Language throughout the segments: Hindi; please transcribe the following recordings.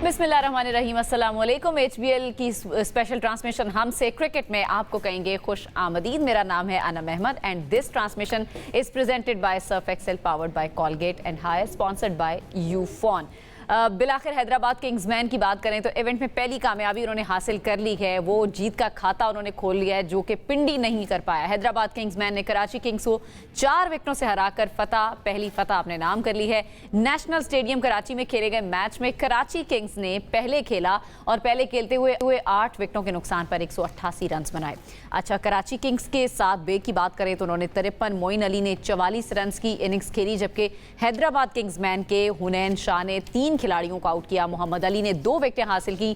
बिस्मिल्लाहिर्रहमानिर्रहीम, अस्सलाम वालेकुम। HBL की स्पेशल ट्रांसमिशन हमसे क्रिकेट में आपको कहेंगे खुश आमदीद। मेरा नाम है Anam Ahmed and this transmission is presented by Surf Excel, powered by Colgate and Haier, sponsored by Ufone. बिलाखिर हैदराबाद किंग्समैन की बात करें तो इवेंट में पहली कामयाबी उन्होंने हासिल कर ली है। वो जीत का खाता उन्होंने खोल लिया है जो कि पिंडी नहीं कर पाया। हैदराबाद किंग्समैन ने कराची किंग्स को 4 विकेटों से हराकर पहली फतह अपने नाम कर ली है। नेशनल स्टेडियम कराची में खेले गए मैच में कराची किंग्स ने पहले खेला और पहले खेलते हुए 8 विकेटों के नुकसान पर 188 रन बनाए। अच्छा, कराची किंग्स के साथ बे की बात करें तो उन्होंने 53, मोइन अली ने 44 रन की इनिंग्स खेली, जबकि हैदराबाद किंग्समैन के हुनैन शाह ने 3 खिलाड़ियों को आउट किया। मोहम्मद अली ने 2 विकेटें हासिल की।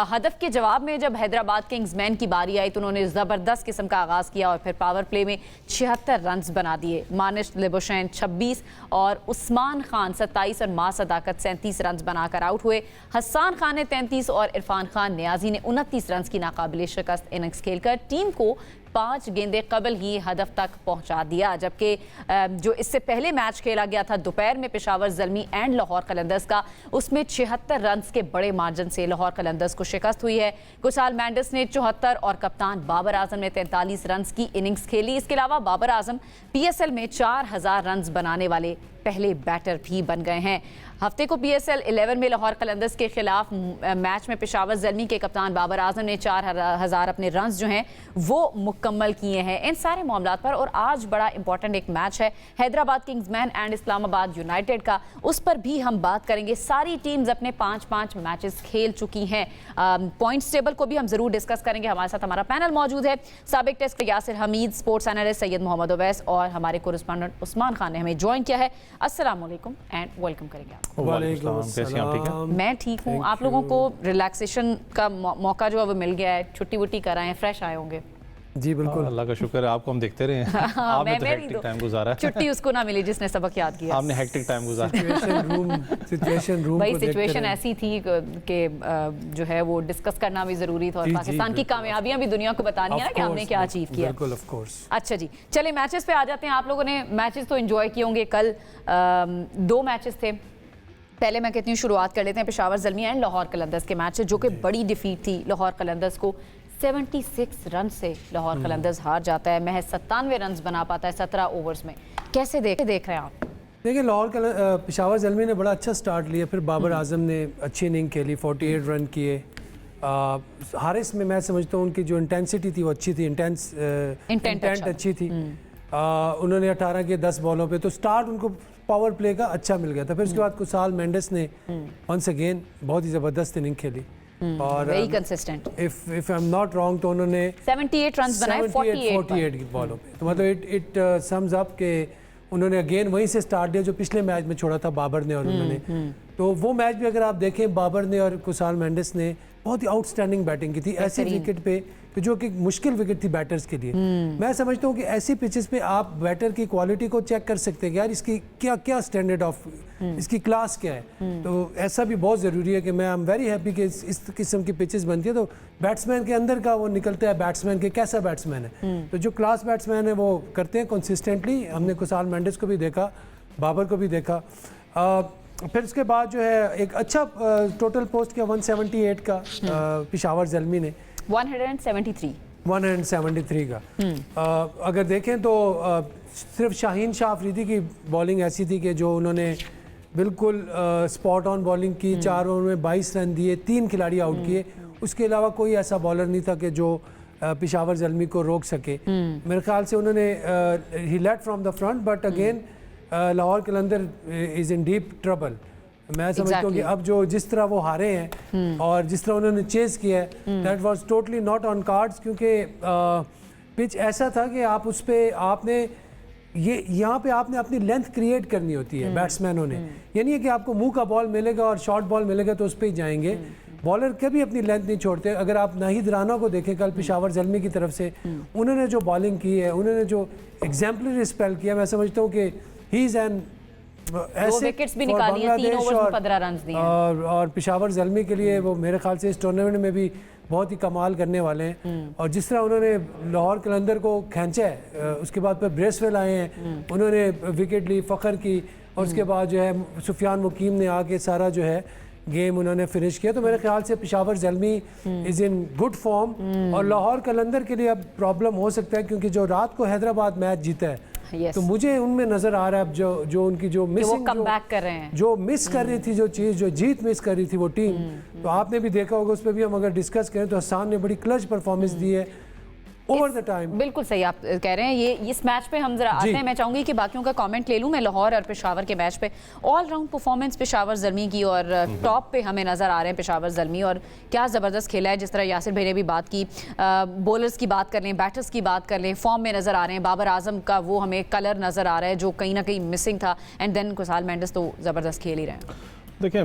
हदफ के जवाब में जब हैदराबाद किंग्समैन की बारी आई तो उन्होंने ज़बरदस्त किस्म का आगाज़ किया और फिर पावर प्ले में 76 रन बना दिए। मानिश लिबोशैन 26 और उस्मान खान 27 और मां सदाकत 37 रन बनाकर आउट हुए। हसन खान ने 33 और इरफान खान नियाजी ने 29 रन की नाकाबिले शिकस्त इनिंग्स खेलकर टीम को 5 गेंदे कबल ही हदफ तक पहुंचा दिया। जबकि जो इससे पहले मैच खेला गया था दोपहर में पेशावर ज़ल्मी एंड लाहौर कलंदर्स का, उसमें 76 रन के बड़े मार्जिन से लाहौर कलंदर्स को शिकस्त हुई है। कुसाल मैंडिस ने 74 और कप्तान बाबर आजम ने 43 रन की इनिंग्स खेली। इसके अलावा बाबर आजम PSL में 4000 रन बनाने वाले पहले बैटर भी बन गए हैं। हफ्ते को PSL 11 में लाहौर कलंदर्स के खिलाफ मैच में पेशावर ज़ल्मी के कप्तान बाबर आजम ने 4000 अपने रन्स जो हैं वो मुकम्मल किए हैं। इन सारे मामलात पर और आज बड़ा इंपॉर्टेंट एक मैच है Hyderabad Kingsman and Islamabad United का, उस पर भी हम बात करेंगे। सारी टीम्स अपने 5-5 मैचेस खेल चुकी हैं। पॉइंट्स टेबल को भी हम जरूर डिस्कस करेंगे। हमारे साथ हमारा पैनल मौजूद है। साबिक test Yasir Hameed, sports analyst Syed Mohammad Owais और हमारे कोरेस्पोंडेंट उस्मान खान ने हमें ज्वाइन किया है। अस्सलाम वालेकुम एंड वेलकम करेंगे आप। मैं ठीक हूँ। आप लोगों को रिलैक्सेशन का मौका जो है वो मिल गया है, छुट्टी वुट्टी कराएं, फ्रेश आए होंगे। जी बिल्कुल, अल्लाह का शुक्र है, आपको हम देखते रहे हैं। आपने तो हेक्टिक टाइम गुजारा है। छुट्टी उसको ना मिली जिसने सबक याद किया। आपने हेक्टिक टाइम गुजारा। सिचुएशन रूम भाई सिचुएशन ऐसी थी कि जो है वो डिस्कस करना भी जरूरी था और पाकिस्तान की कामयाबियां भी दुनिया को बतानी है ना कि हमने क्या अचीव किया। बिल्कुल, ऑफ कोर्स। अच्छा जी, चलिए मैचेस पे आ जाते हैं। आप लोगों ने मैचेस तो एंजॉय किए होंगे। कल 2 मैचेस थे। पहले मैं कहती हूँ शुरुआत कर लेते हैं पेशावर ज़ल्मी एंड लाहौर कलंदर्स के मैच से, जो कि बड़ी डिफीट थी लाहौर कलंदर्स को। 76 रन से लाहौर कलंदर्स हार जाता है। महज 97 रन बना पाता है 17 ओवर्स में। कैसे देख रहे हैं आप? देखिए, पेशावर ज़ल्मी ने बड़ा अच्छा स्टार्ट लिया, फिर बाबर आजम ने अच्छी इनिंग खेली, 48 रन किए। हारिस में मैं समझता हूँ उनकी जो इंटेंसिटी थी वो अच्छी थी, इंटेंट अच्छी थी। उन्होंने 18 के 10 बॉलों पे, तो स्टार्ट उनको पावर प्ले का अच्छा मिल गया था। फिर उसके बाद कुसाल मेंडिस ने वंस अगेन बहुत ही ज़बरदस्त इनिंग खेली और very consistent. If I am not wrong तो उन्होंने 78 रन बनाए 48 की बॉलों पे। तो मतलब इट सम्स अप के उन्होंने अगेन वहीं से स्टार्ट दिया जो पिछले मैच में छोड़ा था बाबर ने और उन्होंने। तो वो मैच भी अगर आप देखें, बाबर ने और कुसाल मेंडिस ने बहुत ही आउटस्टैंडिंग बैटिंग की थी ऐसी विकेट पे जो कि मुश्किल विकेट थी बैटर्स के लिए। मैं समझता हूँ कि ऐसी पिचेस पे आप बैटर की क्वालिटी को चेक कर सकते हैं कि यार इसकी क्या क्या स्टैंडर्ड ऑफ, इसकी क्लास क्या है। तो ऐसा भी बहुत ज़रूरी है कि मैं आई एम वेरी हैप्पी कि इस किस्म की पिचेस बनती है तो बैट्समैन के अंदर का वो निकलता है, बैट्समैन के कैसा बैट्समैन है। तो जो क्लास बैट्समैन है वो करते हैं कंसिस्टेंटली। हमने कुसाल मेंडिस को भी देखा, बाबर को भी देखा। फिर उसके बाद जो है एक अच्छा टोटल पोस्ट किया 178 का पेशावर ज़ल्मी ने 173 का। अगर देखें तो सिर्फ शाहीन शाह अफरीदी की बॉलिंग ऐसी थी कि जो उन्होंने बिल्कुल स्पॉट ऑन बॉलिंग की। 4 ओवर में 22 रन दिए, 3 खिलाड़ी आउट किए। उसके अलावा कोई ऐसा बॉलर नहीं था कि जो पेशावर ज़ल्मी को रोक सके। मेरे ख्याल से उन्होंने he led from the front but again Lahore Qalandar is in deep trouble. मैं समझता हूँ कि अब जो जिस तरह वो हारे हैं और जिस तरह उन्होंने चेस किया है, that was totally not on cards. क्योंकि पिच ऐसा था कि आप उस पर आपने यहाँ पे आपने अपनी लेंथ क्रिएट करनी होती है बैट्समैनों ने। ये नहीं है कि आपको मुंह का बॉल मिलेगा और शॉर्ट बॉल मिलेगा तो उस पर ही जाएंगे। बॉलर कभी अपनी लेंथ नहीं छोड़ते। अगर आप नाहिद राना को देखें कल पेशावर ज़ल्मी की तरफ से, उन्होंने जो बॉलिंग की है, उन्होंने जो एग्जाम्पलरी स्पेल किया, मैं समझता हूँ कि ही इज़ एन विकेट्स भी निकाली है, 3 ओवर्स में 15 रन दिए और पेशावर ज़ल्मी के लिए वो मेरे ख्याल से इस टूर्नामेंट में भी बहुत ही कमाल करने वाले हैं। और जिस तरह उन्होंने लाहौर कलंदर को खींचा है, उसके बाद फिर ब्रेसवेल आए हैं, उन्होंने विकेट ली, फ़खर की, और उसके बाद जो है सुफियान मुकीम ने आके सारा जो है गेम उन्होंने फिनिश किया। तो मेरे ख्याल से Peshawar Zalmi is in good form और लाहौर कलंदर के लिए अब प्रॉब्लम हो सकता है क्योंकि जो रात को हैदराबाद मैच जीता है Yes. तो मुझे उनमें नज़र आ रहा है अब जो उनकी जो मिसिंग कम बैक कर रहे हैं, जो मिस कर रही थी, जो चीज़ जो जीत मिस कर रही थी वो टीम, तो आपने भी देखा होगा, उस पर भी हम अगर डिस्कस करें तो हसान ने बड़ी क्लच परफॉर्मेंस दी है ओवर द टाइम। बिल्कुल सही आप कह रहे हैं। ये इस मैच पे हम जरा आते हैं। मैं चाहूंगी कि बाकियों का कमेंट ले लूं। मैं लाहौर और पेशावर के मैच पे all round performance Peshawar Zalmi की और टॉप पे हमें नजर आ रहे हैं पेशावर ज़ल्मी, और क्या ज़बरदस्त खेला है। जिस तरह यासिर भाई ने भी बात की, बॉलर्स की बात कर लें, बैटर्स की बात कर लें, फॉर्म में नजर आ रहे हैं। बाबर आजम का वो हमें कलर नजर आ रहा है जो कहीं ना कहीं मिसिंग था, एंड देन कुसाल मेंडिस तो ज़बरदस्त खेल ही रहे हैं। देखिए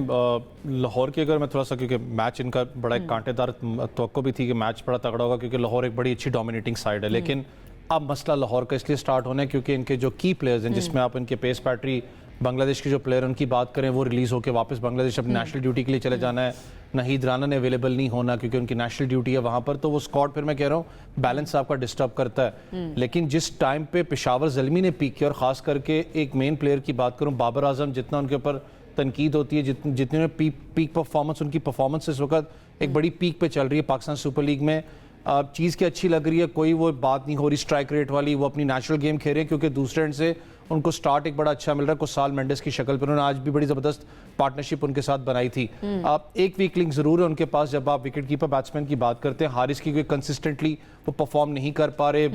लाहौर की अगर मैं थोड़ा सा, क्योंकि मैच इनका बड़ा एक कांटेदार तवक्को भी थी कि मैच बड़ा तगड़ा होगा क्योंकि लाहौर एक बड़ी अच्छी डोमिनेटिंग साइड है, लेकिन अब मसला लाहौर का इसलिए स्टार्ट होना है क्योंकि इनके जो की प्लेयर्स हैं, जिसमें आप इनके पेस बैटरी बांग्लादेश के जो प्लेयर उनकी बात करें, वो रिलीज़ होकर वापस बांग्लादेश अपनी नेशनल ड्यूटी के लिए चले जाना है। नहीद राना ने अवेलेबल नहीं होना क्योंकि उनकी नेशनल ड्यूटी है वहाँ पर, तो वो स्क्वाड फिर मैं कह रहा हूँ बैलेंस आपका डिस्टर्ब करता है। लेकिन जिस टाइम पे पेशावर ज़ल्मी ने पीक किया, और ख़ास करके एक मेन प्लेयर की बात करूँ बाबर आजम, जितना उनके ऊपर तनकीद होती है, जितने में पीक परफॉर्मेंस, उनकी परफॉर्मेंस इस वक्त एक बड़ी पीक पे चल रही है पाकिस्तान सुपर लीग में। चीज़ की अच्छी लग रही है, कोई वो बात नहीं हो रही स्ट्राइक रेट वाली, वो अपनी नेचुरल गेम खेल रहे हैं क्योंकि दूसरे एंड से उनको स्टार्ट एक बड़ा अच्छा मिल रहा है। कुसाल मेंडिस की शक्ल पर उन्होंने आज भी बड़ी ज़बरदस्त पार्टनरशिप उनके साथ बनाई थी। आप एक वीक लिंक ज़रूर है उनके पास जब आप विकेट कीपर बैट्समैन की बात करते हैं। हारिस की कंसिस्टेंटली वो परफॉर्म नहीं कर पा रहे।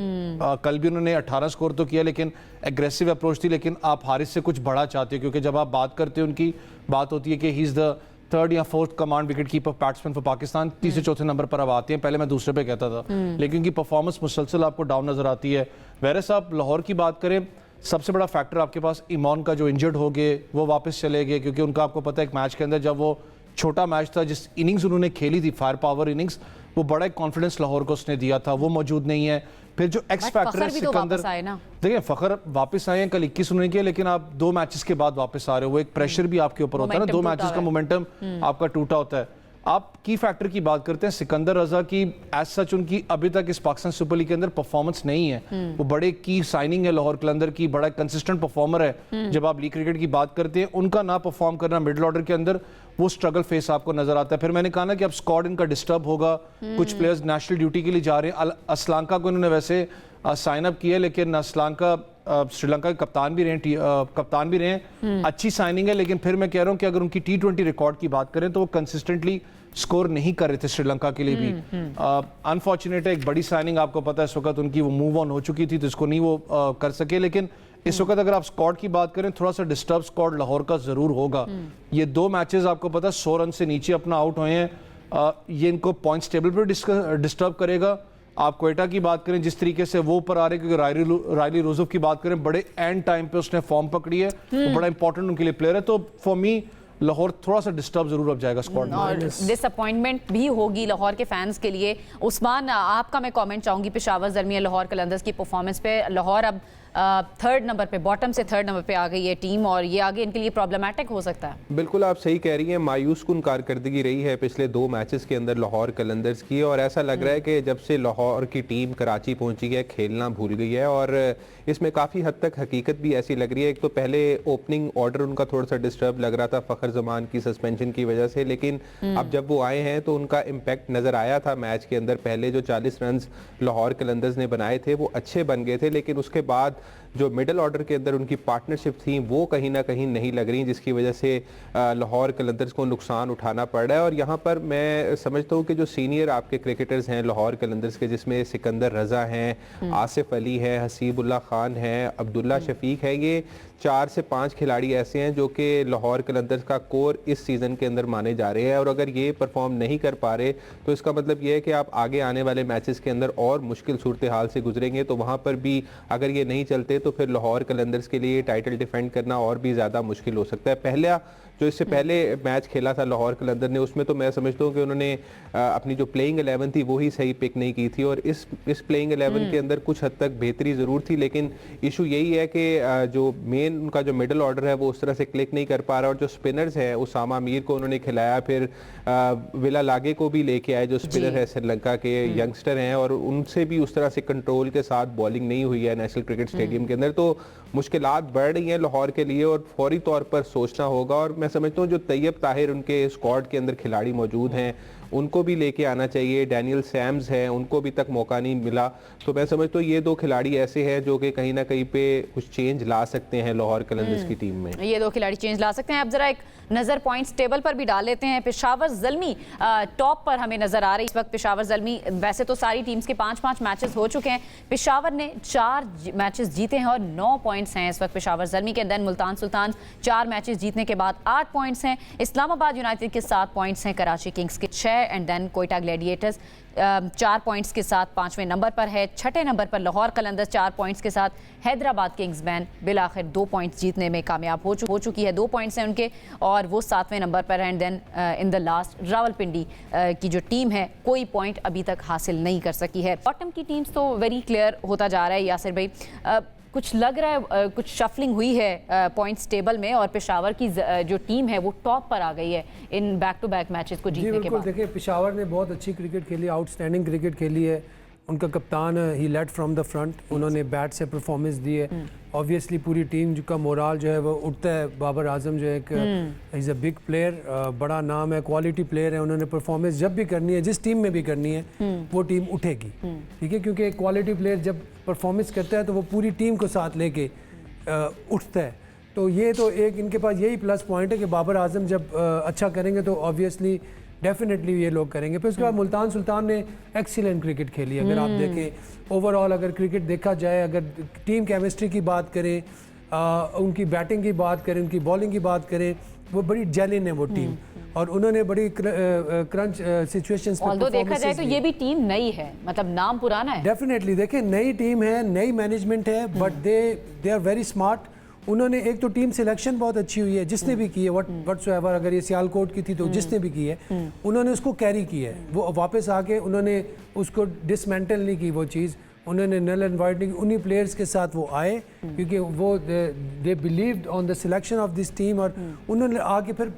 कल भी उन्होंने 18 स्कोर तो किया लेकिन एग्रेसिव अप्रोच थी, लेकिन आप हारिस से कुछ बड़ा चाहते हो क्योंकि जब आप बात करते हो उनकी बात होती है कि ही इज़ द थर्ड या fourth command wicket keeper batsman for Pakistan, तीसरे चौथे नंबर पर अब आते हैं, पहले मैं दूसरे पे कहता था, लेकिन उनकी परफॉर्मेंस मुसलसल आपको डाउन नजर आती है। वैरस आप लाहौर की बात करें, सबसे बड़ा फैक्टर आपके पास ईमान का जो इंजर्ड हो गए वो वापस चले गए क्योंकि उनका आपको पता है एक मैच के अंदर जब वो छोटा मैच था, जिस इनिंग्स उन्होंने खेली थी फायर पावर इनिंग्स, वो बड़ा एक कॉन्फिडेंस लाहौर को उसने दिया था, वो मौजूद नहीं है। फिर जो एक्स फैक्टर है सिकंदर, देखिए फखर वापस आए हैं, कल 21 उन्होंने किया, लेकिन आप 2 मैचेस के बाद वापस आ रहे हो, वो एक प्रेशर भी आपके ऊपर होता है ना, 2 मैचेस का मोमेंटम आपका टूटा होता है। आप की फैक्टर की बात करते हैं सिकंदर रजा की, एज सच उनकी अभी तक इस पाकिस्तान सुपर लीग के अंदर परफॉर्मेंस नहीं है। वो बड़े की साइनिंग है लाहौर कलंदर की, बड़ा कंसिस्टेंट परफॉर्मर है। जब आप लीग क्रिकेट की बात करते हैं, उनका ना परफॉर्म करना मिडिल ऑर्डर के अंदर वो स्ट्रगल फेस आपको नजर आता है। फिर मैंने कहा ना कि अब स्क्वाड इनका डिस्टर्ब होगा, कुछ प्लेयर्स नेशनल ड्यूटी के लिए जा रहे हैं। असलांका को इन्होंने वैसे साइन अप किया, लेकिन असलांका श्रीलंका के कप्तान भी रहे हैं, अच्छी साइनिंग है, लेकिन फिर मैं कह रहा हूं कि अगर उनकी T20 रिकॉर्ड की बात करें तो वो कंसिस्टेंटली स्कोर नहीं कर रहे थे श्रीलंका के लिए भी। अनफॉर्चुनेट है, एक बड़ी साइनिंग आपको पता है इस वक्त उनकी वो मूव ऑन हो चुकी थी तो इसको नहीं वो कर सके, लेकिन इस वक्त अगर आप स्क्वाड की बात करें थोड़ा सा डिस्टर्ब स्क्वाड लाहौर का जरूर होगा। ये 2 मैचेस आपको पता है 100 रन से नीचे अपना आउट हुए हैं, ये इनको पॉइंट्स टेबल पर डिस्टर्ब करेगा। आप क्वेटा की बात करें जिस तरीके से वो ऊपर आ रहे, क्योंकि रायली रोजफ की बात करें बड़े एंड टाइम पे उसने फॉर्म पकड़ी है, वो बड़ा इंपॉर्टेंट उनके लिए प्लेयर है। तो फॉर मी लाहौर थोड़ा सा डिस्टर्ब जरूर अब जाएगा स्क्वाड में, और डिसअपॉइंटमेंट भी होगी लाहौर के फैंस के लिए। उस्मान, आपका मैं कमेंट चाहूंगी पेशावर ज़ल्मी लाहौर कलंदर्स की परफॉर्मेंस पे। लाहौर अब 3rd नंबर पे, बॉटम से 3rd नंबर पे आ गई है टीम, और ये आगे इनके लिए प्रॉब्लमैटिक हो सकता है। बिल्कुल आप सही कह रही हैं, मायूस कुन कारकर्दगी रही है पिछले 2 मैचेस के अंदर लाहौर कलंदर्स की, और ऐसा लग रहा है कि जब से लाहौर की टीम कराची पहुंची है खेलना भूल गई है, और इसमें काफ़ी हद तक हकीकत भी ऐसी लग रही है। एक तो पहले ओपनिंग ऑर्डर उनका थोड़ा सा डिस्टर्ब लग रहा था फ़खर जमान की सस्पेंशन की वजह से, लेकिन अब जब वो आए हैं तो उनका इम्पैक्ट नज़र आया था मैच के अंदर। पहले जो 40 रन लाहौर कलंदर्स ने बनाए थे वो अच्छे बन गए थे, लेकिन उसके बाद जो मिडिल ऑर्डर के अंदर उनकी पार्टनरशिप थी वो कहीं ना कहीं नहीं लग रही, जिसकी वजह से लाहौर कलंदर्स को नुकसान उठाना पड़ रहा है। और यहाँ पर मैं समझता हूँ कि जो सीनियर आपके क्रिकेटर्स हैं लाहौर कलंदर्स के, जिसमें सिकंदर रजा हैं, आसिफ अली हैं, हसीबुल्ला खान हैं, अब्दुल्ला शफीक है, ये 4 से 5 खिलाड़ी ऐसे हैं जो कि लाहौर कलंदर्स का कोर इस सीज़न के अंदर माने जा रहे हैं, और अगर ये परफॉर्म नहीं कर पा रहे तो इसका मतलब ये है कि आप आगे आने वाले मैचेस के अंदर और मुश्किल सूरत हाल से गुजरेंगे। तो वहाँ पर भी अगर ये नहीं चलते तो फिर लाहौर कलंदर्स के लिए टाइटल डिफेंड करना और भी ज़्यादा मुश्किल हो सकता है। पहला जो इससे पहले मैच खेला था लाहौर कलंदर ने, उसमें तो मैं समझता हूँ कि उन्होंने अपनी जो प्लेइंग 11 थी वो ही सही पिक नहीं की थी, और इस प्लेइंग 11 के अंदर कुछ हद तक बेहतरी ज़रूर थी, लेकिन इशू यही है कि जो मेन उनका जो मिडिल ऑर्डर है वो उस तरह से क्लिक नहीं कर पा रहा, और जो स्पिनर्स हैं उसामा मीर को उन्होंने खिलाया, फिर विला लागे को भी लेके आए जो स्पिनर है श्रीलंका के यंगस्टर हैं, और उनसे भी उस तरह से कंट्रोल के साथ बॉलिंग नहीं हुई है नेशनल क्रिकेट स्टेडियम के अंदर। तो मुश्किलात बढ़ रही हैं लाहौर के लिए और फौरी तौर पर सोचना होगा। और मैं समझता हूँ जो तैयब ताहिर उनके स्क्वाड के अंदर खिलाड़ी मौजूद हैं उनको भी लेके आना चाहिए। डैनियल सैम्स हैं, उनको अभी तक मौका नहीं मिला, तो मैं समझता हूँ ये दो खिलाड़ी ऐसे हैं जो कि कहीं ना कहीं पे कुछ चेंज ला सकते हैं लाहौर कलंदर्स की टीम में। ये दो खिलाड़ी चेंज ला सकते हैं। अब जरा एक नजर पॉइंट्स टेबल पर भी डाल लेते हैं। पेशावर ज़ल्मी टॉप पर हमें नजर आ रही इस वक्त। पेशावर ज़ल्मी, वैसे तो सारी टीम्स के 5-5 मैचेस हो चुके हैं, पेशावर ने 4 मैचेस जीते हैं और 9 पॉइंट्स हैं इस वक्त पेशावर ज़ल्मी के। देन मुल्तान सुल्तान 4 मैचेस जीतने के बाद 8 पॉइंट्स हैं। इस्लामाबाद यूनाइटेड के 7 पॉइंट्स हैं, कराची किंग्स के 6 and then Quetta Gladiators 4 points के साथ 5वें नंबर पर है। 6ठे नंबर पर लाहौर कलंदर्स 4 पॉइंट्स के साथ। हैदराबाद किंग्समैन बिलाखिर 2 पॉइंट्स जीतने में कामयाब हो चुकी है, 2 पॉइंट्स हैं उनके और वो 7वें नंबर पर है। And then in the last Rawalpindi की जो टीम है कोई पॉइंट अभी तक हासिल नहीं कर सकी है। बॉटम की टीम्स तो वेरी क्लियर होता जा रहा है यासिर भाई। कुछ लग रहा है कुछ शफलिंग हुई है पॉइंट्स टेबल में और पेशावर की जो टीम है वो टॉप पर आ गई है इन बैक टू बैक मैचेस को जीतने के बाद। देखिए पेशावर ने बहुत अच्छी क्रिकेट खेली, आउटस्टैंडिंग क्रिकेट खेली है। उनका कप्तान ही लेड फ्रॉम द फ्रंट, उन्होंने बैट से परफॉर्मेंस दी है। ऑब्वियसली पूरी टीम का मोराल जो है वो उठता है। बाबर आजम जो है एक इज़ अ बिग प्लेयर, बड़ा नाम है, क्वालिटी प्लेयर है। उन्होंने परफॉर्मेंस जब भी करनी है, जिस टीम में भी करनी है, वो टीम उठेगी, ठीक है, क्योंकि एक क्वालिटी प्लेयर जब परफॉर्मेंस करता है तो वो पूरी टीम को साथ लेके उठता है। तो ये तो एक इनके पास यही प्लस पॉइंट है कि बाबर आजम जब अच्छा करेंगे तो ऑब्वियसली डेफिनेटली ये लोग करेंगे। फिर उसके बाद मुल्तान सुल्तान ने एक्सीलेंट क्रिकेट खेली। अगर आप देखें ओवरऑल, अगर क्रिकेट देखा जाए, अगर टीम केमिस्ट्री की बात करें, उनकी बैटिंग की बात करें, उनकी बॉलिंग की बात करें, वो बड़ी जेन्युइन है वो टीम और उन्होंने बड़ी क्रंच सिचुएशंस में ऑल्दो देखा जाए तो ये भी टीम नई है, मतलब नाम पुराना है। डेफिनेटली देखिए नई टीम है, नई मैनेजमेंट है, but they are very smart. उन्होंने एक तो टीम सिलेक्शन बहुत अच्छी हुई है, जिसने भी की है व्हाटसोएवर, अगर ये सियालकोट की थी तो जिसने भी की है उन्होंने उसको कैरी किया है। वो वापस आके उन्होंने उसको डिसमेंटल नहीं की वो चीज़, उन्होंने नल एंड वाइड नहीं, उन्हीं प्लेयर्स के साथ वो आए क्योंकि वो they believed on the selection of this team और उन्होंने आगे फिर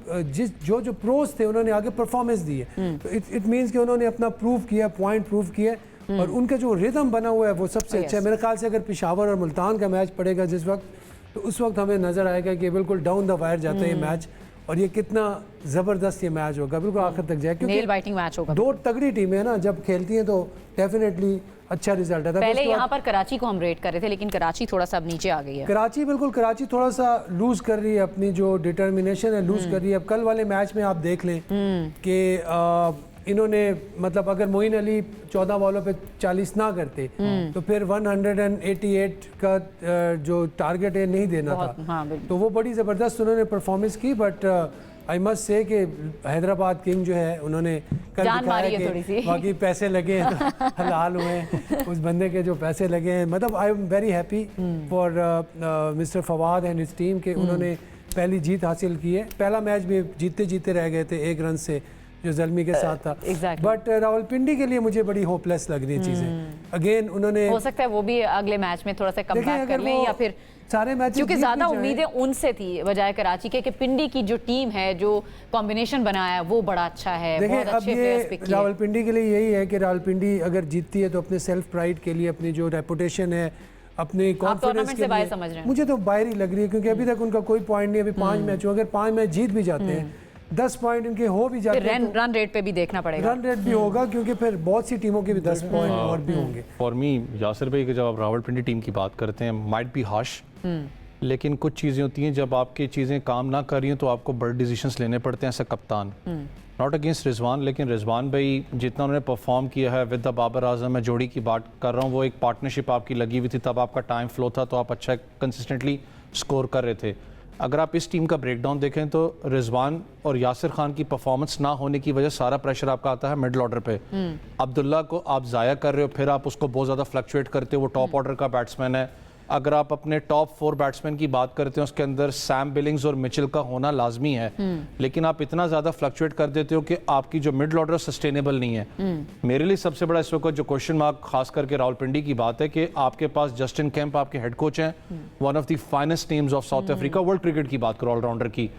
जो प्रोज थे उन्होंने आगे परफॉर्मेंस दी है। तो इट मीन्स कि उन्होंने अपना प्रूव किया, पॉइंट प्रूव किया और उनका जो रिदम बना हुआ है वो सबसे अच्छा है। मेरे ख्याल से अगर पेशावर और मुल्तान का मैच पड़ेगा जिस वक्त, तो उस वक्त हमें नज़र आएगा कि बिल्कुल डाउन द वायर जाता है ये मैच और ये कितना ज़बरदस्त ये मैच होगा, बिल्कुल आखिर तक जाए, क्योंकि नेल बाइटिंग मैच होगा। 2 तगड़ी टीमें हैं ना, जब खेलती हैं तो डेफिनेटली अच्छा रिजल्ट आता है। पहले यहाँ पर कराची को हम रेट कर रहे थे लेकिन कराची थोड़ा सा अब नीचे आ गई है। कराची थोड़ा सा लूज कर रही है, अपनी जो डिटर्मिनेशन है लूज कर रही है। अब कल वाले मैच में आप देख लें कि इन्होंने मतलब अगर मोइन अली 14 बॉलों पे 40 ना करते तो फिर 188 का जो टारगेट है नहीं देना था। हाँ, तो वो बड़ी ज़बरदस्त उन्होंने परफॉर्मेंस की। बट आई मस्ट से कि हैदराबाद किंग जो है उन्होंने कल दिखाया कि बाकी पैसे लगे हैं तो हलाल हुए हैं उस बंदे के जो पैसे लगे हैं। मतलब I am very happy for mister Fawad and his team के उन्होंने पहली जीत हासिल की है। पहला मैच भी जीतते जीतते रह गए थे 1 रन से जो ज़ल्मी के साथ था। बट रावलपिंडी के लिए मुझे बड़ी होपलेस लग रही चीज़ें। अगेन उन्होंने, हो सकता है वो भी अगले मैच में थोड़ा सा कमबैक कर लें या फिर सारे मैच, क्योंकि ज़्यादा उम्मीदें उनसे थी बजाय कराची के कि पिंडी की जो टीम है जो कॉम्बिनेशन बनाया वो बड़ा अच्छा है। देखिए अब ये रावलपिंडी के लिए यही है कि रावलपिंडी अगर जीतती है तो अपने सेल्फ प्राइड के लिए, अपनी जो रेपुटेशन है, अपने कॉन्फिडेंस के लिए, मुझे तो बाहर ही लग रही है क्योंकि अभी तक उनका कोई पॉइंट नहीं। अभी 5 मैच, अगर 5 मैच जीत भी जाते हैं 10 पॉइंट इनके हो भी जाते हैं, रन रेट पे भी देखना पड़ेगा। रन रेट भी होगा क्योंकि फिर बहुत सी टीमों के भी 10 पॉइंट और भी होंगे। फॉर मी यासिर भाई, जब आप रावलपिंडी टीम की बात करते हैं, माइट बी हार्श, लेकिन कुछ चीज़ें होती हैं जब आपकी चीज़ें काम ना कर रही हैं तो आपको बड़े डिसीजंस लेने पड़ते हैं एज अ कप्तान। नॉट अगेंस्ट रिजवान, लेकिन रिजवान भाई जितना उन्होंने परफॉर्म किया है विद द बाबर आजम, मैं जोड़ी की बात कर रहा हूँ, वो एक पार्टनरशिप आपकी लगी हुई थी, तब आपका टाइम फ्लो था तो आप अच्छा कंसिस्टेंटली स्कोर कर रहे थे। अगर आप इस टीम का ब्रेकडाउन देखें तो रिजवान और यासिर खान की परफॉर्मेंस ना होने की वजह सारा प्रेशर आपका आता है मिडिल ऑर्डर पे। अब्दुल्ला को आप ज़ाया कर रहे हो, फिर आप उसको बहुत ज़्यादा फ्लक्चुएट करते हो, वो टॉप ऑर्डर का बैट्समैन है। अगर आप अपने टॉप 4 बैट्समैन की बात करते हैं उसके अंदर सैम बिलिंग्स और मिचेल का होना लाजमी है, लेकिन आप इतना ज़्यादा फ्लक्चुएट कर देते हो कि आपकी जो मिडिल ऑर्डर सस्टेनेबल नहीं है। मेरे लिए सबसे बड़ा इस वक्त जो क्वेश्चन मार्क खास करके रावलपिंडी की बात है कि आपके पास जस्टिन कैंप आपके हेड कोच हैं, one of the finest teams of south Africa, world cricket की बात करो ऑलराउंडर की।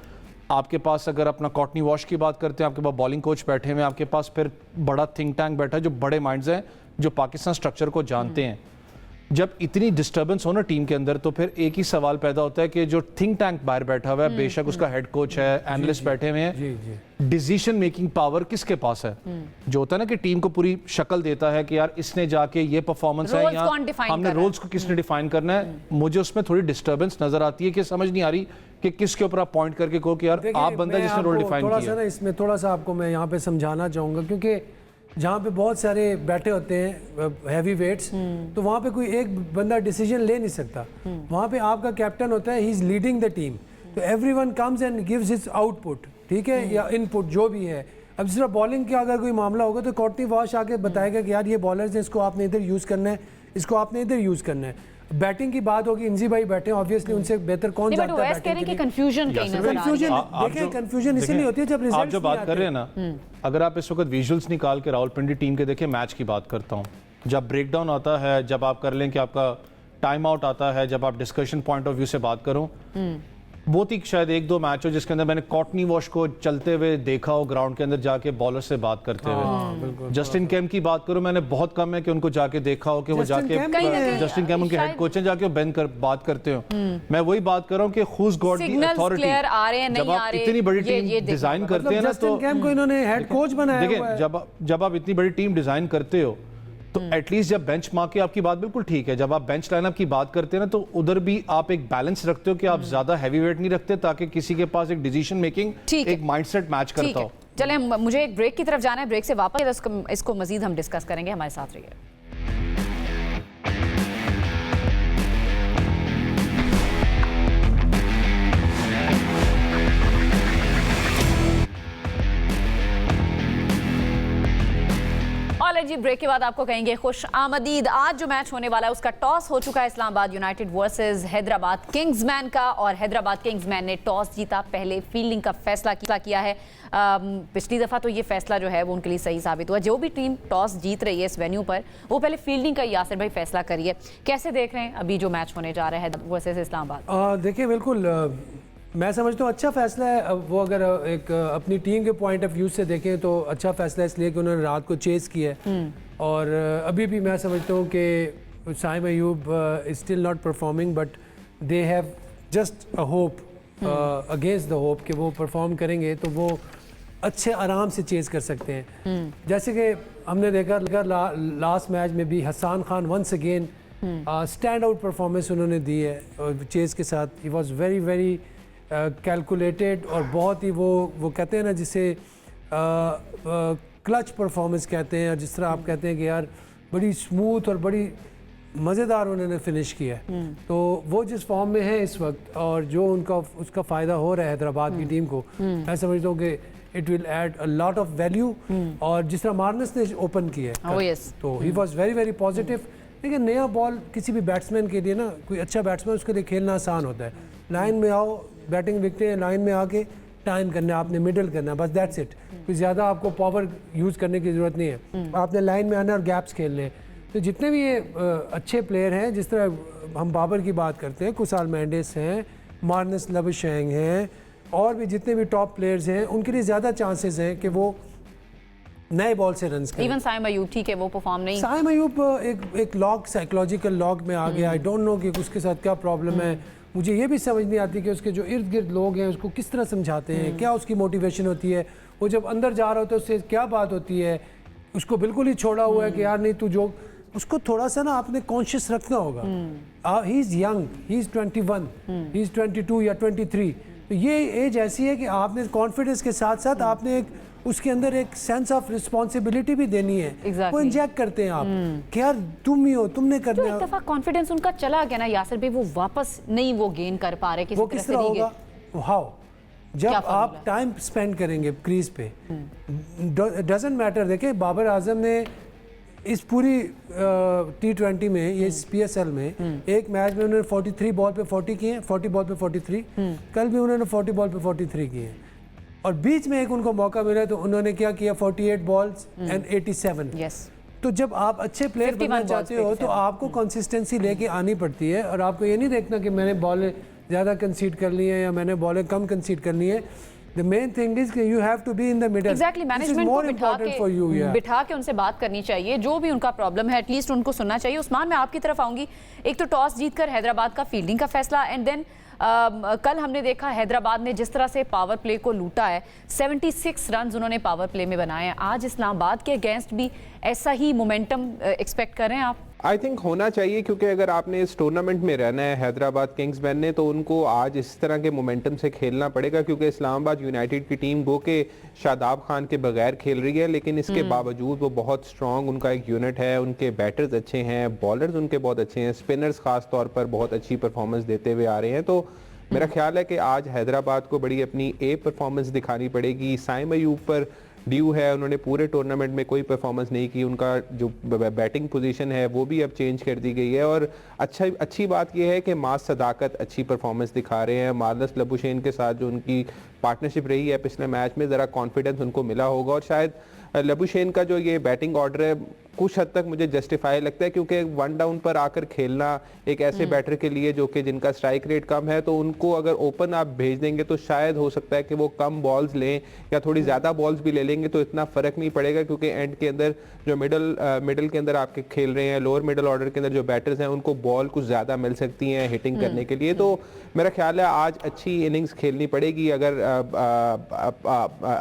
आपके पास अगर अपना कॉटनी वॉश की बात करते हैं, आपके पास बॉलिंग कोच बैठे हुए हैं, आपके पास फिर बड़ा थिंक टैंक बैठा है जो बड़े माइंड्स हैं जो पाकिस्तान स्ट्रक्चर को जानते हैं। जब इतनी डिस्टर्बेंस हो ना टीम के अंदर तो फिर एक ही सवाल पैदा होता है कि जो थिंक टैंक बाहर बैठा हुआ है, बेशक उसका हेड कोच है, एनालिस्ट बैठे हुए हैं, डिसीजन मेकिंग पावर किसके पास है? जो होता है ना कि टीम को पूरी शक्ल देता है कि यार इसने जाके ये परफॉर्मेंस है, या हमने रोल्स को किसने डिफाइन करना है। मुझे उसमें थोड़ी डिस्टर्बेंस नजर आती है कि समझ नहीं आ रही कि किसके ऊपर आप पॉइंट करके कहो कि यार आप बंदा जिसने रोल डिफाइन किया। थोड़ा सा ना इसमें थोड़ा सा आपको मैं यहाँ पे समझाना चाहूँगा, क्योंकि जहाँ पे बहुत सारे बैठे होते हैं हैवी वेट्स, तो वहाँ पे कोई एक बंदा डिसीजन ले नहीं सकता। वहाँ पे आपका कैप्टन होता है, he is leading the team, तो everyone comes and gives his output, ठीक है, या इनपुट जो भी है। अब जिस तरह बॉलिंग का अगर कोई मामला होगा तो कॉर्टनी वॉश आके बताएगा कि यार ये बॉलर्स हैं, इसको आपने इधर यूज़ करना है, इसको आपने इधर यूज़ करना है। बैटिंग की बात होगी, इंजी भाई बैठे हैं, ऑब्वियसली उनसे बेहतर कौन जानता है बैटिंग के लिए। कंफ्यूजन देखिए कंफ्यूजन इसीलिए होती है जब रिजल्ट्स आप जो बात कर रहे हैं ना, अगर आप इस वक्त विजुअल्स निकाल के रावलपिंडी टीम के देखें, मैच की बात करता हूं, जब ब्रेकडाउन आता है, जब आप कर लें कि आपका टाइम आउट आता है, जब आप डिस्कशन पॉइंट ऑफ व्यू से बात करो, बहुत ही शायद एक दो मैच हो जिसके अंदर मैंने कॉर्टनी वॉश को चलते हुए देखा हो ग्राउंड के अंदर जाके बॉलर से बात करते हुए। जस्टिन कैम की बात करो, मैंने बहुत कम है कि उनको जाके देखा हो कि वो जाके जस्टिन कैम उनके हेड कोच हैं, जाके बैन कर बात करते हो। मैं वही बात कर रहा हूँ कि हुज गॉट द अथॉरिटी। जब आप इतनी बड़ी टीम डिजाइन करते हैं ना, तो जस्टिन कैम को इन्होंने हेड कोच बनाया हुआ है। देखिए जब आप इतनी बड़ी टीम डिजाइन करते हो तो एटलीस्ट जब बेंच मार्क की आपकी बात बिल्कुल ठीक है, जब आप बेंच लाइनअप की बात करते हैं ना, तो उधर भी आप एक बैलेंस रखते हो कि आप ज्यादा हैवी वेट नहीं रखते, ताकि किसी के पास एक डिसीजन मेकिंग, एक माइंडसेट मैच करता हो। चले मुझे एक ब्रेक की तरफ जाना है, ब्रेक से वापस इसको मजीद हम डिस्कस करेंगे, हमारे साथ रहिए। जी ब्रेक के बाद आपको कहेंगे खुश आमदीद। आज जो मैच होने वाला है उसका टॉस हो चुका है Islamabad United versus Hyderabad Kingsman का, और हैदराबाद किंग्समैन ने टॉस जीता, पहले फील्डिंग का फैसला किया है। पिछली दफ़ा तो ये फैसला जो है वो उनके लिए सही साबित हुआ। जो भी टीम टॉस जीत रही है इस वेन्यू पर, वो पहले फील्डिंग का यासिर भाई फैसला करिए। कैसे देख रहे हैं अभी जो मैच होने जा रहा है वर्सेस इस्लामाबाद? देखिए बिल्कुल मैं समझता हूँ अच्छा फैसला है। वो अगर एक अपनी टीम के पॉइंट ऑफ व्यू से देखें तो अच्छा फैसला है, इसलिए कि उन्होंने रात को चेस किया है। और अभी भी मैं समझता हूँ कि Saim Ayub is still not performing, but they have just a hope against the hope कि वो परफॉर्म करेंगे तो वो अच्छे आराम से चेस कर सकते हैं। जैसे कि हमने देखा लास्ट मैच में भी Hasan Khan once again stand out performance उन्होंने दी है चेस के साथ। He was very very calculated और बहुत ही वो कहते हैं ना जिसे क्लच परफॉर्मेंस कहते हैं, और जिस तरह आप कहते हैं कि यार बड़ी स्मूथ और बड़ी मज़ेदार उन्होंने फिनिश किया है। तो वो जिस फॉर्म में है इस वक्त और जो उसका फ़ायदा हो रहा है हैदराबाद की टीम को, मैं समझता हूँ कि it will add a lot of value. और जिस तरह मार्नस ने ओपन किया है तो he was very very positive. लेकिन नया बॉल किसी भी बैट्समैन के लिए ना, कोई अच्छा बैट्समैन उसके लिए खेलना आसान होता है। लाइन में आओ, बैटिंग विकटें लाइन में आके टाइम करना है, आपने मिडल करना है, बस दैट्स इट। कोई ज़्यादा आपको पावर यूज़ करने की ज़रूरत नहीं है। आपने लाइन में आना और गैप्स खेलने हैं। तो जितने भी ये अच्छे प्लेयर हैं, जिस तरह हम बाबर की बात करते हैं, कुसाल मेंडिस हैं, मार्नस लबुशेंग हैं, और भी जितने भी टॉप प्लेयर्स हैं, उनके लिए ज़्यादा चांसेस हैं कि वो नए बॉल से रन करें। इवन साइम अयूब ठीक है, वो परफॉर्म नहीं। साइम अयूब एक लॉक, साइकोलॉजिकल लॉक में आ गया। आई डोंट नो कि उसके साथ क्या प्रॉब्लम है। मुझे ये भी समझ नहीं आती कि उसके जो इर्द गिर्द लोग हैं उसको किस तरह समझाते हैं, क्या उसकी मोटिवेशन होती है। वो जब अंदर जा रहा होता है उससे क्या बात होती है। उसको बिल्कुल ही छोड़ा हुआ है कि यार नहीं तू जो, उसको थोड़ा सा ना आपने कॉन्शियस रखना होगा। He is young, he is 21, he is 22 या 23। तो ये एज ऐसी है कि आपने कॉन्फिडेंस के साथ साथ आपने एक उसके अंदर एक सेंस ऑफ रिस्पॉन्सिबिलिटी भी देनी है। वो इंजेक्ट करते हैं आप कि यार तुम ही हो, तुमने करना है। एक दफा कॉन्फिडेंस उनका चला गया ना यासिर भाई, वो वापस नहीं वो गेन कर पा रहे। वो किस तरह होगा? हाउ? जब आप टाइम स्पेंड करेंगे क्रीज पे, डजंट मैटर। देखिए बाबर आजम ने इस पूरी T20 में, ये PSL में एक मैच में उन्होंने 43 बॉल पे 40 किए, 40 बॉल पे 43। कल भी उन्होंने 40 बॉल पे 43 किए, और बीच में एक उनको मौका मिला तो उन्होंने क्या किया, 48 बॉल्स एंड 87। तो जब आप अच्छे प्लेयर बनना चाहते हो तो आपको कंसिस्टेंसी लेके आनी पड़ती है, और आपको ये नहीं देखना कि मैंने बॉलें ज़्यादा कंसीड करनी है या मैंने बॉलें कम कंसीड करनी है। The main thing is that you have to be in the middle. Exactly This is management more को important for you. Yeah. बिठा के उनसे बात करनी चाहिए, जो भी उनका प्रॉब्लम है एटलीस्ट उनको सुनना चाहिए। उस्मान, मैं आपकी तरफ आऊंगी। एक तो टॉस जीतकर हैदराबाद का फील्डिंग का फैसला, एंड देन कल हमने देखा हैदराबाद ने जिस तरह से पावर प्ले को लूटा है, 76 रन उन्होंने पावर प्ले में बनाए हैं। आज इस्लामाबाद के अगेंस्ट भी ऐसा ही मोमेंटम एक्सपेक्ट कर रहे हैं आप? आई थिंक होना चाहिए, क्योंकि अगर आपने इस टूर्नामेंट में रहना है हैदराबाद किंग्समैन ने, तो उनको आज इस तरह के मोमेंटम से खेलना पड़ेगा, क्योंकि इस्लामाबाद यूनाइटेड की टीम गो के शादाब खान के बगैर खेल रही है, लेकिन इसके बावजूद वो बहुत स्ट्रॉन्ग उनका एक यूनिट है, उनके बैटर्स अच्छे हैं, बॉलर्स उनके बहुत अच्छे हैं, स्पिनर्स खास तौर पर बहुत अच्छी परफॉर्मेंस देते हुए आ रहे हैं। तो मेरा ख्याल है कि आज हैदराबाद को बड़ी अपनी परफॉर्मेंस दिखानी पड़ेगी। साइम अयूब पर ड्यू है, उन्होंने पूरे टूर्नामेंट में कोई परफॉर्मेंस नहीं की, उनका जो बैटिंग पोजीशन है वो भी अब चेंज कर दी गई है। और अच्छी बात यह है कि मास सदाकत अच्छी परफॉर्मेंस दिखा रहे हैं। मार्नस लबुशेन के साथ जो उनकी पार्टनरशिप रही है पिछले मैच में, ज़रा कॉन्फिडेंस उनको मिला होगा, और शायद लबुशेन का जो ये बैटिंग ऑर्डर है कुछ हद तक मुझे जस्टिफाई लगता है, क्योंकि वन डाउन पर आकर खेलना एक ऐसे बैटर के लिए जो कि जिनका स्ट्राइक रेट कम है, तो उनको अगर ओपन आप भेज देंगे तो शायद हो सकता है कि वो कम बॉल्स लें या थोड़ी ज़्यादा बॉल्स भी ले लेंगे तो इतना फ़र्क नहीं पड़ेगा, क्योंकि एंड के अंदर जो मिडल के अंदर आपके खेल रहे हैं, लोअर मिडल ऑर्डर के अंदर जो बैटर्स हैं उनको बॉल कुछ ज़्यादा मिल सकती हैं हिटिंग करने के लिए। तो मेरा ख्याल है आज अच्छी इनिंग्स खेलनी पड़ेगी अगर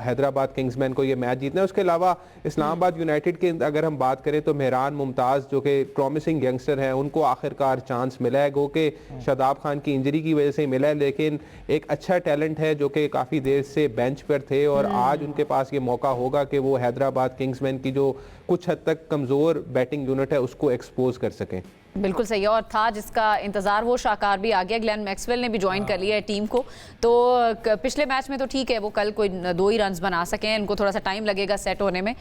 हैदराबाद किंग्समैन को ये मैच जीतना है। उसके अलावा इस्लामाबाद यूनाइटेड की अगर हम बात करें तो मेहरान मुमताज़ जो कि प्रॉमिसिंग यंगस्टर हैं, उनको आखिरकार चांस मिला है, गो के शादाब खान की इंजरी की वजह से मिला है, लेकिन एक अच्छा टैलेंट है जो कि काफ़ी देर से बेंच पर थे, और आज उनके पास ये मौका होगा कि वो हैदराबाद किंग्समैन की जो कुछ हद तक कमज़ोर बैटिंग यूनिट है उसको एक्सपोज कर सकें। बिल्कुल सही है, और था जिसका इंतजार वो शाकार भी आ गया, ग्लेन मैक्सवेल ने भी ज्वाइन कर लिया है टीम को। तो पिछले मैच में तो ठीक है वो कल कोई 2 ही रन बना सके, उनको थोड़ा सा टाइम लगेगा सेट होने में।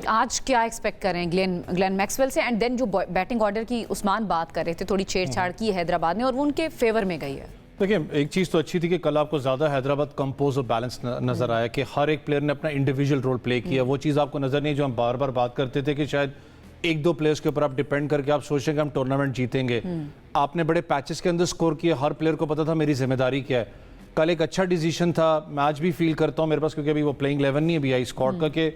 आज क्या एक्सपेक्ट कर रहे हैं ग्लेन मैक्सवेल से? एंड देन जो बैटिंग ऑर्डर की उस्मान बात कर रहे थे, थोड़ी छेड़छाड़ की हैदराबाद ने और वो उनके फेवर में गई है। देखिए, एक चीज़ तो अच्छी थी कि कल आपको ज़्यादा हैदराबाद कंपोज और बैलेंस नज़र आया, कि हर एक प्लेयर ने अपना इंडिविजुअल रोल प्ले किया। वो चीज़ आपको नज़र नहीं, जो हम बार बार बात करते थे कि शायद 1-2 प्लेयर्स के ऊपर आप डिपेंड करके आप सोचें कि हम टूर्नामेंट जीतेंगे। आपने बड़े पैचेस के अंदर स्कोर किया, हर प्लेयर को पता था मेरी जिम्मेदारी क्या है। कल एक अच्छा डिसीजन था, मैच भी फील करता हूं मेरे पास, क्योंकि अभी वो प्लेइंग 11 नहीं है बीआई स्क्वाड का, कि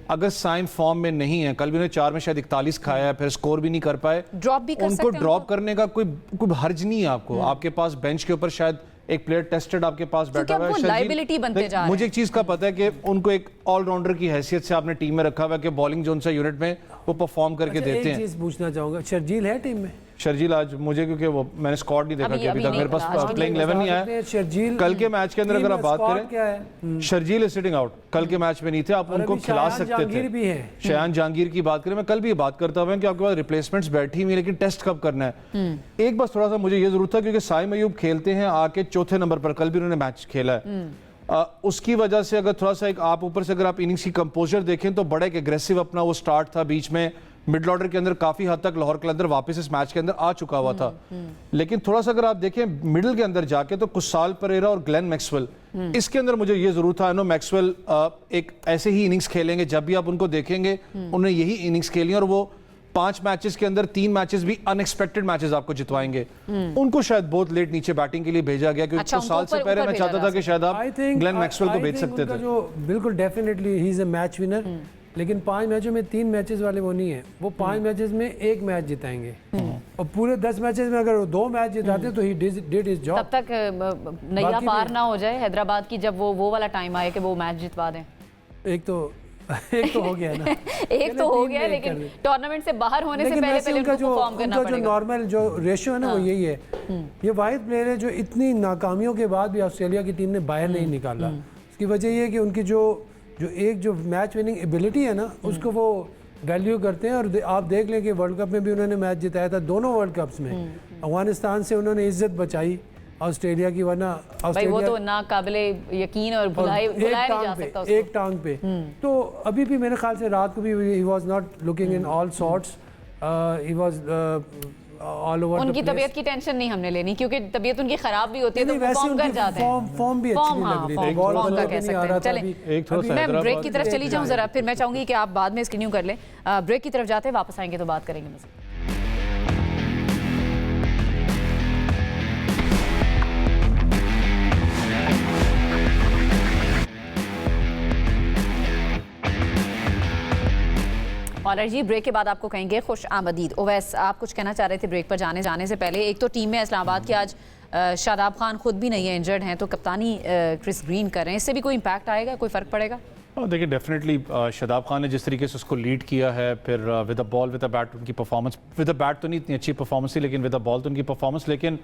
अगर साइम फॉर्म में नहीं है, कल भी उन्हें 4 में शायद 41 खाया है, फिर स्कोर भी नहीं कर पाए, ड्रॉप भी कर उनको ड्रॉप करने का कोई हर्ज नहीं है आपको। आपके पास बेंच के ऊपर शायद एक प्लेयर टेस्टेड आपके पास बैठा हुआ है, लायबिलिटी बनते जा रहे हैं। मुझे एक चीज का पता है कि उनको एक ऑलराउंडर की हैसियत से आपने टीम में रखा हुआ है कि बॉलिंग जोन से यूनिट में वो परफॉर्म करके देते हैं। एक चीज पूछना चाहूंगा, शर्जील है टीम में? शर्जील आज मुझे, क्योंकि वो मैंने स्क्वाड नहीं देखा कि अभी तक मेरे पास प्लेइंग 11 नहीं आया। शर्जील कल के मैच के अंदर अगर आप बात करें, क्या है? शर्जील इज सिटिंग आउट, कल के मैच में नहीं थे, आप उनको खिला सकते थे। भी है शयान जहांगीर की बात करें, मैं कल भी बात करता हुआ कि आपके पास रिप्लेसमेंट्स बैठी हुई, लेकिन टेस्ट कब करना है। एक बस थोड़ा सा मुझे ये जरूरत था, क्योंकि साइम अयूब खेलते हैं आके चौथे नंबर पर, कल भी उन्होंने मैच खेला है, उसकी वजह से अगर थोड़ा सा एक आप ऊपर से अगर आप इनिंग्स की कंपोजर देखें तो बड़ा एक एग्रेसिव अपना वो स्टार्ट था, बीच में मिडल ऑर्डर के अंदर काफी हद तक लाहौर कलंदर वापस इस मैच के अंदर आ चुका हुआ था। लेकिन थोड़ा सा अगर आप देखें मिडिल के अंदर जाके तो कुशाल परेरा और ग्लेन मैक्सवेल, इसके अंदर मुझे ये जरूर था, नो मैक्सवेल एक ऐसे ही इनिंग्स खेलेंगे, जब भी आप उनको देखेंगे उन्होंने यही इनिंग्स खेली, और वो 5 मैचेस के अंदर 3 मैचेस भी अनएक्सपेक्टेड मैचेस आपको जितवाएंगे। उनको शायद बहुत लेट नीचे बैटिंग के लिए भेजा गया, क्योंकि अच्छा, कुछ साल से पहले मैं चाहता था कि शायद आप ग्लेन मैक्सवेल को भेज सकते थे। जो बिल्कुल definitely he is a match winner, लेकिन 5 मैचों में 3 मैचेस वाले वो नहीं है, वो 5 मैचेस में 1 मैच जिताएंगे, और पूरे 10 मैचेस में अगर वो 2 मैच जिताते तो ही डिड हिज जॉब। तब तक नैया पार ना हो जाए हैदराबाद की, जब वो वाला टाइम आए कि वो मैच जितवा दें। एक तो हो गया ना एक तो हो गया, लेकिन टूर्नामेंट से बाहर होने से पहले उनको परफॉर्म करना पड़ेगा। जो नॉर्मल जो रेशियो है ना वो यही है। ये वाहिद प्लेयर है जो इतनी नाकामियों के बाद भी ऑस्ट्रेलिया की टीम ने बाहर नहीं निकाला। उसकी वजह ये है कि उनकी जो मैच विनिंग एबिलिटी है ना, उसको वो वैल्यू करते हैं। और आप देख लें कि वर्ल्ड कप में भी उन्होंने मैच जिताया था, दोनों वर्ल्ड कप्स में। अफगानिस्तान से उन्होंने इज्जत बचाई ऑस्ट्रेलिया की, वरना भाई वो तो ना काबिले यकीन और भुलाया नहीं जा सकता उसको। एक टांग पे। तो अभी भी मेरे ख्याल से रात को भी he was not looking in all sorts, he was all over. उनकी तबीयत की टेंशन नहीं हमने लेनी, क्योंकि तबीयत उनकी खराब भी होती है तो परफॉर्म कर जाते हैं। फॉर्म भी अच्छी लग रही थी, बॉल बल्ले पे नहीं आ रहा था। चलें मैं ब्रेक की तरफ चली जाऊं जरा, फिर मैं चाहूंगी कि आप बाद में इसकी न्यू कर लें। ब्रेक की तरफ जाते हैं, वापस आएंगे तो बात करेंगे मुझसे। कॉलर जी, ब्रेक के बाद आपको कहेंगे खुश आमदीद। ओवैस, आप कुछ कहना चाह रहे थे ब्रेक पर जाने से पहले। एक तो टीम में इस्लामाबाद की आज शादाब खान खुद भी नहीं है, इंजर्ड हैं, तो कप्तानी क्रिस ग्रीन कर रहे हैं, इससे भी कोई इम्पैक्ट आएगा, कोई फ़र्क पड़ेगा? देखिए डेफिनेटली शादाब खान ने जिस तरीके से उसको लीड किया है, फिर with a ball with a bat उनकी परफॉर्मेंस, विद अ बैट तो नहीं इतनी अच्छी परफॉर्मेंस थी, लेकिन विद अ बॉल तो उनकी परफॉर्मेंस, लेकिन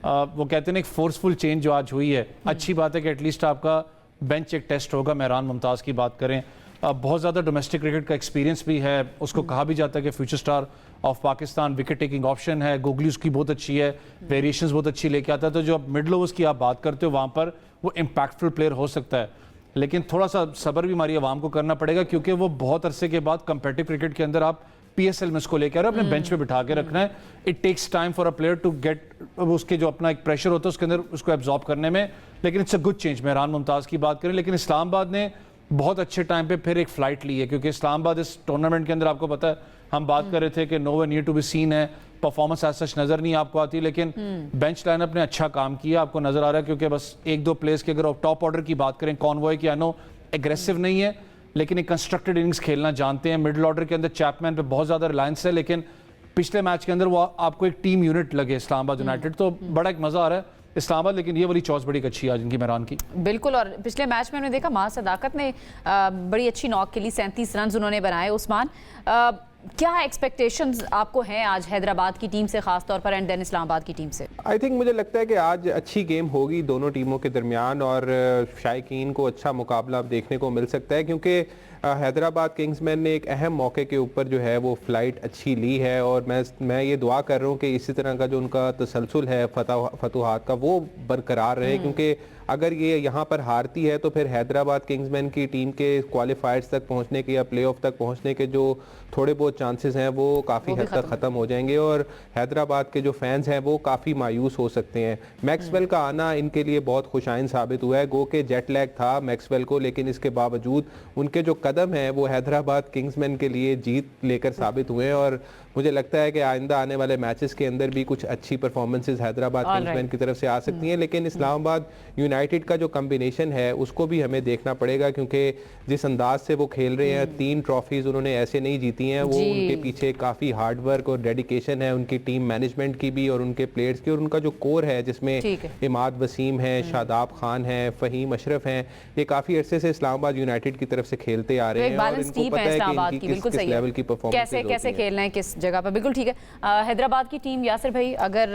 वो कहते हैं ना एक फोर्सफुल चेंज जो आज हुई है, अच्छी बात है कि एटलीस्ट आपका बेंच एक टेस्ट होगा। मेहरान मुमताज़ की बात करें, बहुत ज़्यादा डोमेस्टिक क्रिकेट का एक्सपीरियंस भी है, उसको कहा भी जाता है कि future star of Pakistan, wicket taking option है, गुगली उसकी बहुत अच्छी है, वेरिएशंस बहुत अच्छी लेके आता है। तो जो आप मिडल ओवर्स की आप बात करते हो वहाँ पर वो इम्पैक्टफुल प्लेयर हो सकता है, लेकिन थोड़ा सा सब्र भी हमारी आवाम को करना पड़ेगा, क्योंकि वो बहुत अरसे के बाद कंपेटिटिव क्रिकेट के अंदर आप PSL में उसको लेकर अपने बेंच पे बिठा के रखना है। It takes time for a player to get, उसके जो अपना एक प्रेशर होता है उसके अंदर उसको एब्जॉर्ब करने में, लेकिन it's a good change. Mehran Mumtaz की बात करें, लेकिन इस्लामाबाद ने बहुत अच्छे टाइम पे फिर एक फ्लाइट ली है, क्योंकि इस्लामाबाद इस टूर्नामेंट के अंदर आपको पता है, हम बात कर रहे थे कि nowhere near to be seen है, परफॉर्मेंस एज सच नजर नहीं आपको आती, लेकिन बेंच लाइनअप ने अच्छा काम किया, आपको नजर आ रहा है। क्योंकि बस एक दो प्लेयर्स की अगर टॉप ऑर्डर की बात करें, कॉनवॉय की, आई नो एग्रेसिव नहीं है, लेकिन एक कंस्ट्रक्टेड इनिंग्स खेलना जानते हैं। मिडिल ऑर्डर के अंदर चैपमैन पे बहुत ज़्यादा रिलायंस है, लेकिन पिछले मैच के अंदर वो आपको एक टीम यूनिट लगे इस्लामाबाद यूनाइटेड, तो बड़ा एक मज़ा आ रहा है इस्लामाबाद। लेकिन ये वाली चॉइस बड़ी अच्छी है आज इनकी मेहरान की। बिल्कुल, और पिछले मैच में हमने देखा मां सदाकत ने बड़ी अच्छी नॉक के लिए 37 रन उन्होंने बनाए। उस्मान, क्या एक्सपेक्टेशंस आपको हैं आज हैदराबाद की टीम से खास तौर पर, एंड देन इस्लामाबाद की टीम से? आई थिंक मुझे लगता है कि आज अच्छी गेम होगी दोनों टीमों के दरमियान, और शायकीन को अच्छा मुकाबला देखने को मिल सकता है, क्योंकि हैदराबाद किंग्समैन ने एक अहम मौके के ऊपर जो है वो फ्लाइट अच्छी ली है। और मैं ये दुआ कर रहा हूँ कि इसी तरह का जो उनका तसलसल है फतुहात का वो बरकरार रहे, क्योंकि अगर ये यहाँ पर हारती है तो फिर हैदराबाद किंग्समैन की टीम के क्वालिफायर्स तक पहुँचने के या प्लेऑफ तक पहुँचने के जो थोड़े बहुत चांसेस हैं वो काफ़ी हद तक ख़त्म हो जाएंगे, और हैदराबाद के जो फैंस हैं वो काफ़ी मायूस हो सकते हैं। मैक्सवेल का आना इनके लिए बहुत खुशाइन साबित हुआ है, गो के जेट लैग था मैक्सवेल को, लेकिन इसके बावजूद उनके जो कदम हैं वो हैदराबाद किंग्समैन के लिए जीत लेकर साबित हुए हैं। और मुझे लगता है कि आइंदा आने वाले मैचेस के अंदर भी कुछ अच्छी परफॉर्मेंसेस हैदराबाद किंग्समैन की तरफ से आ सकती हैं, लेकिन इस्लामाबाद यूनाइटेड का जो कॉम्बिनेशन है उसको भी हमें देखना पड़ेगा, क्योंकि जिस अंदाज से वो खेल रहे हैं, 3 ट्रॉफीज उन्होंने ऐसे नहीं जीती हैं, वो उनके पीछे काफ़ी हार्ड वर्क और डेडिकेशन है उनकी टीम मैनेजमेंट की भी और उनके प्लेयर्स की, और उनका जो कोर है जिसमें इमाद वसीम है, शादाब खान है, फ़हीम अशरफ हैं, ये काफ़ी अरसे से इस्लामाबाद यूनाइटेड की तरफ से खेलते आ रहे हैं, और इनको पता है कि इनकी किस लेवल की परफॉर्मेंस कैसे खेलना है, किस जगह पर। बिल्कुल ठीक है। हैदराबाद की टीम, यासिर भाई, अगर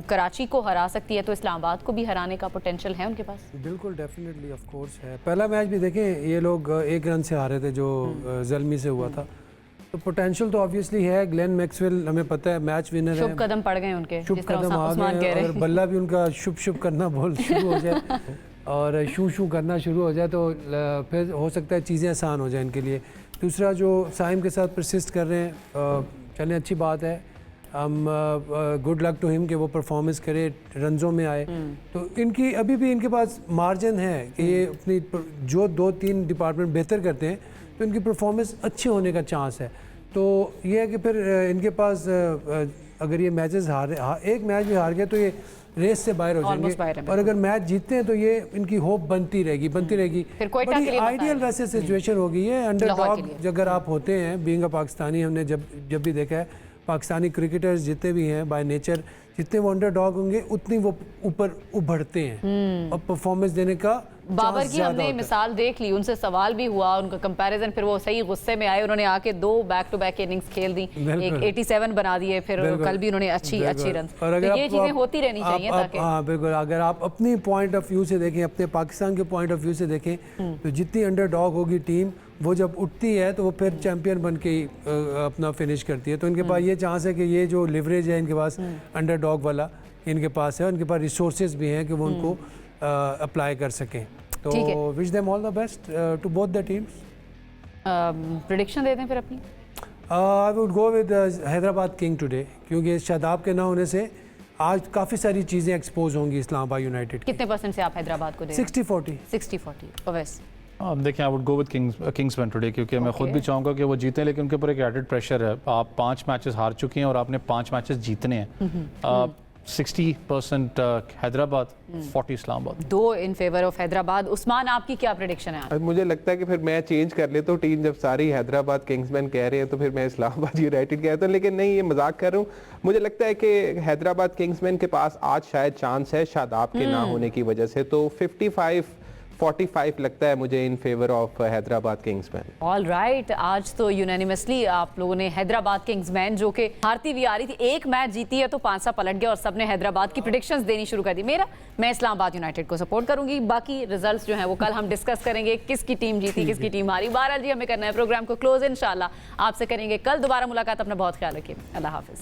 कराची को हरा सकती है तो इस्लामाबाद को भी हराने का पोटेंशियल है उनके पास? बिल्कुल, डेफिनेटली, ऑफ कोर्स है। पहला मैच भी देखें, ये लोग 1 रन से हारे थे जो ज़ल्मी से हुआ था, तो पोटेंशियल तो ऑब्वियसली है। ग्लेन मैक्सवेल हमें पता है मैच विनर है, शुभ कदम पड़ गए उनके, शुभ कदम आ गए, और बल्ला भी उनका शुभ शुभ करना बोल शुरू हो जाए और शू शू करना शुरू हो जाए, तो फिर हो सकता है चीज़ें आसान हो जाए इनके लिए। दूसरा, जो साइम के साथ परसिस्ट कर रहे हैं, चलें, अच्छी बात है। हम गुड लक टू हिम कि वो परफॉर्मेंस करे, रनजों में आए, तो इनकी अभी भी इनके पास मार्जिन है कि ये अपनी जो 2-3 डिपार्टमेंट बेहतर करते हैं तो इनकी परफॉर्मेंस अच्छे होने का चांस है। तो ये है कि फिर इनके पास अगर ये मैचेस एक मैच भी हार गए तो ये रेस से बाहर हो जाएंगे, और अगर मैच जीतते हैं तो ये इनकी होप बनती रहेगी। बड़ी आइडियल वैसे सिचुएशन होगी ये। अंडरडॉग अगर आप होते हैं, बीइंग अ पाकिस्तानी, हमने जब भी देखा है पाकिस्तानी क्रिकेटर्स जितने भी हैं बाय नेचर, जितने वो अंडरडॉग होंगे उतनी वो ऊपर उभरते हैं और परफॉर्मेंस देने का। बाबर की हमने मिसाल देख ली, उनसे सवाल भी हुआ, उनका कंपैरिजन, फिर वो सही गुस्से में आए, उन्होंने आके 2 बैक टू बैक इनिंग्स खेल दी, एक 87 बना दिए, फिर कल भी उन्होंने अच्छी रन। तो ये चीजें होती रहनी चाहिए ताकि, हाँ बिल्कुल, अगर आप अपनी पॉइंट ऑफ व्यू से देखें, अपने पाकिस्तान के पॉइंट ऑफ व्यू से देखें, तो जितनी अंडरडॉग होगी टीम, वो जब उठती है तो वो फिर चैंपियन बन के अपना फिनिश करती है। तो इनके पास ये चांस है कि ये जो लिवरेज है इनके पास अंडरडॉग वाला इनके पास है, उनके पास रिसोर्सेज भी हैं कि वो उनको अप्लाई कर सकें। तो wish them all the best to both the teams. Prediction दे दें फिर अपनी। I would go with Hyderabad king today, क्योंकि शादाब के ना होने से आज काफ़ी सारी चीज़ें एक्सपोज होंगी इस्लामाबाद यूनाइटेड। कितने परसेंट से आप हैदराबाद को दें? 60-40। 60-40। ओवैस, देखिए, आई would go with Kingsman today, क्योंकि मैं खुद भी चाहूँगा कि वो जीतें, लेकिन उनके ऊपर एक एडेड प्रेशर है। आप 5 मैचेस हार चुके हैं और आपने 5 मैचेस जीतने हैं। 60% Hyderabad, 40 Islamabad. 2 in favour of Hyderabad. Usman, आपकी क्या प्रेडिक्शन है? अब मुझे लगता है कि फिर मैं चेंज कर लेता हूँ टीम, जब सारी हैदराबाद किंग्समैन कह रहे हैं तो फिर मैं इस्लामाबाद यूनाइटेड कहता हूँ, लेकिन नहीं, ये मजाक कर रहा हूँ। मुझे लगता है कि हैदराबाद किंग्समैन के पास आज शायद चांस है शादाब के ना होने की वजह से, तो 55-45 लगता है मुझे in favour of Hyderabad Kingsman. All right, आज तो यूनानिमसली आप लोगों ने हैदराबाद किंग्समैन, जो कि हारती हुई आ रही थी, एक मैच जीती है तो 5 सा पलट गया और सबने हैदराबाद की प्रेडिक्शंस देनी शुरू कर दी। मैं इस्लामाबाद यूनाइटेड को सपोर्ट करूंगी। बाकी रिजल्ट्स जो हैं वो कल हम डिस्कस करेंगे, किसकी टीम जीती, किसकी टीम हारी। बहरहाल जी, हमें करना है प्रोग्राम को क्लोज, इंशाल्लाह आपसे करेंगे कल दोबारा मुलाकात। अपना बहुत ख्याल रखिए, अल्लाह हाफिज।